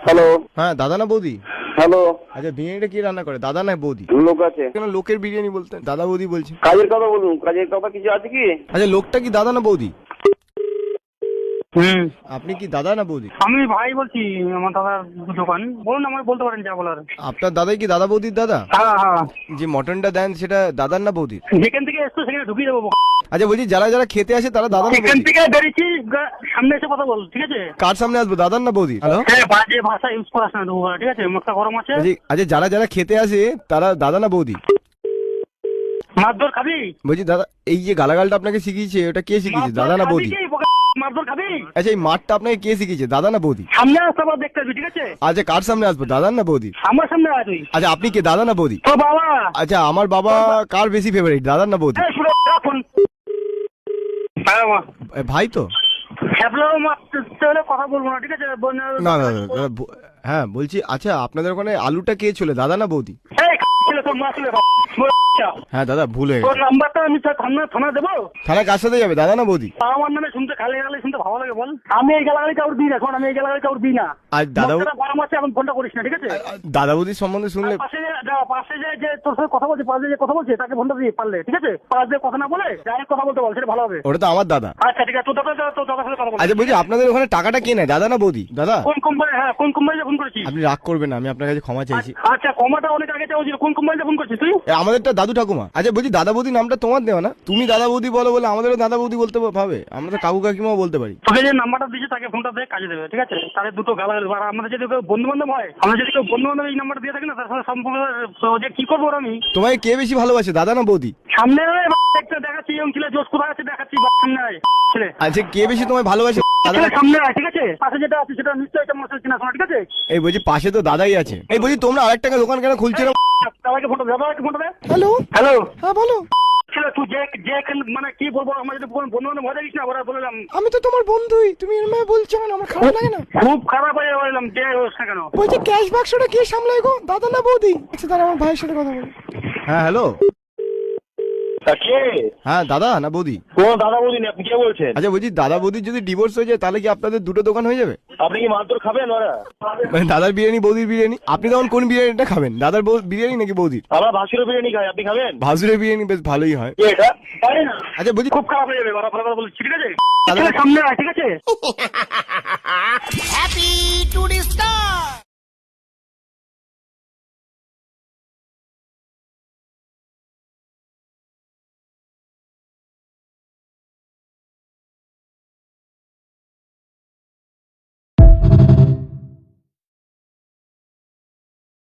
Hello. হ্যাঁ দাদা না বৌদি? হ্যালো। আচ্ছা বিরিয়ানিটা কি রান্না করে, দাদা না বৌদি? লোক আছে। কেন লোকের বিরিয়ানি বলতে দাদা বৌদি বলছে? কাজের কথা বলুন, কাজের কথা কিছু আছে কি? আচ্ছা লোকটা কি দাদা না বৌদি? হুম, আপনি কি দাদা না বৌদি? আমি ভাই বলছি, আমার দাদার দোকান। বলুন, আমার বলতে পারেন যা বলার। আপনার দাদাই কি দাদা বৌদির দাদা? হ্যাঁ হ্যাঁ, যে মটনটা দেন সেটা দাদার না বৌদির? যেখান থেকে এসছো সেখানে ঢুকিয়ে দেবো। আচ্ছা বলছি যারা যারা খেতে আসে তারা দাদা না সেখান বৌদি? থেকে বেরিয়েছি, সামনে এসে কথা বল, ঠিক আছে? কার সামনে আসবো, দাদার না বৌদি? হ্যালো হ্যাঁ, বাজে ভাষা ইউজ করাস না, ঠিক আছে? মুখটা গরম আছে। বলছি আচ্ছা যারা যারা খেতে আসে তারা দাদা না বৌদি? মারধর খাবি? বলছি দাদা এই যে গালাগালটা আপনাকে শিখিয়েছে ওটা কে শিখিয়েছে, দাদা না বৌদি? মারধর খাবি? আচ্ছা এই মাঠটা আপনাকে কে শিখিয়েছে, দাদা না বৌদি? সামনে আসতে আবার দেখতে হবে, ঠিক আছে? আচ্ছা কার সামনে আসবো, দাদার না বৌদি? আমার সামনে আয় তুই। আচ্ছা আপনি কে, দাদা না বৌদি? তো বাবা, আচ্ছা আমার বাবা কার বেশি ফেভারিট, দাদার না বৌদি? এই শুনো, ফোন। হ্যাঁ মা, ভাই তো? হ্যাবলো মারতে হলে কথা বলবো না, ঠিক আছে? না না না, না, হ্যাঁ বলছি আচ্ছা আপনাদের ওখানে আলুটা কে ছিল, দাদা না বৌদি? এই ছেলে তোর মা ছেলে, হ্যাঁ দাদা ভুল হয়ে তোর গেছে। নাম্বারটা আমি থানা দেবো? থানায় কার সাথে যাবে, দাদা না বৌদি? আমার নামে শুনতে খালি গালি শুনতে ভালো লাগে বল? আমি এই গালাগালি কাউর দিই না, শোন, আমি এই গালাগালি কাউর দিই না। আর দাদা মুখটা গরম আছে, এখন ফোনটা করিস না, ঠিক আছে? দাদা বৌদির সম্বন্ধে শুনলে পাশে যে তোর সাথে কথা বলছে, পাশে যে কথা বলছে তাকে ফোনটা দিয়ে পারলে, ঠিক আছে? পাশ দিয়ে কথা না বলে ডাইরেক্ট কথা বলতে বল, সেটা ভালো হবে। ওটা তো আমার দাদা। আচ্ছা ঠিক আছে, তোর দাদার সাথে কথা বল। আচ্ছা বলছি আপনাদের ওখানে টাকাটা কে নেয়, দাদা না বৌদি? দাদা কোন কোম্পানি? হ্যাঁ, কোন কোম্পানিতে ফোন করেছিস? আপনি রাগ করবেন না, আমি আপনার কাছে ক্ষমা চাইছি। আচ্ছা, কমাটা অনেক আগে চাওয়া ছিল। কোন কোম্পানিতে ফোন করছিস তুই? আমাদেরটা দাদু ঠাকুমা। আচ্ছা বলছি দাদা বৌদি নামটা তোমার দেওয়া না, তুমি দাদা বৌদি বলো বলে আমাদেরও দাদা বৌদি বলতে পাবে, আমরা তো কাকু কাকিমাও বলতে পারি। তোকে যে নাম্বারটা দিয়েছে তাকে ফোনটা দিয়ে কাজে দেবে, ঠিক আছে? তাহলে দুটো গালাগালি। আর আমাদের যদি কেউ বন্ধু বান্ধব হয়, আমরা যদি কেউ বন্ধু বান্ধব এই নাম্বারটা দিয়ে থাকি না, তার সাথে সম্পর্ক যে কি করবো ওর আমি। তোমায় কে বেশি ভালোবাসে, দাদা না বৌদি? সামনে একটা দেখাচ্ছি, এবং ছেলে জোশ কোথায় আছে দেখাচ্ছি, সামনে আয় ছেলে। আচ্ছা কে বেশি তোমায় ভালোবাসে, দাদা ছেলে না? সামনে আয়, ঠিক আছে? পাশে যেটা আছে সেটা নিশ্চয়ই একটা মানুষের চেনা শোনা, ঠিক আছে? এই বলছি পাশে তো দাদাই আছে। এই বলছি তোমরা আরেকটা দোকান কেন খুলছো না? সবাইকে ফোনটা দে, সবাইকে ফোনটা দে। হ্যালো হ্যালো, হ্যাঁ বলো। ছেলে তুই যে মানে কি বলবো, আমার যদি বন্ধু বান্ধব হয়ে যাবিস না, ওরা বললাম আমি তো তোমার বন্ধুই, তুমি এরম বলছো কেন, আমার খারাপ লাগে না? খুব খারাপ হয়ে বললাম, যে হোস না কেন। বলছি ক্যাশ বাক্সটা কে সামলাই গো, দাদা না বৌদি? আচ্ছা তাহলে আমার ভাইয়ের সাথে কথা বলি। হ্যাঁ হ্যালো। কে? হ্যাঁ দাদা না বৌদি? কোন দাদা বলিনি, আপনি কে বলছেন? আচ্ছা বলছি দাদা বৌদির যদি ডিভোর্স হয়ে যায় তাহলে কি আপনাদের দুটো দোকান হয়ে যাবে? আপনি কি মারধর খাবেন ওরা? মানে দাদার বিরিয়ানি বৌদির বিরিয়ানি, আপনি তখন কোন বিরিয়ানিটা খাবেন, দাদার বিরিয়ানি নাকি বৌদির? আমরা ভাসুরের বিরিয়ানি খাই, আপনি খাবেন? ভাসুরের বিরিয়ানি বেশ ভালোই হয়। কে এটা? আচ্ছা বলছি খুব খারাপ হয়ে যাবে, বারা কথা বলছি, ঠিক আছে? দাদা- ছেলে সামনে আয়, ঠিক আছে? Happy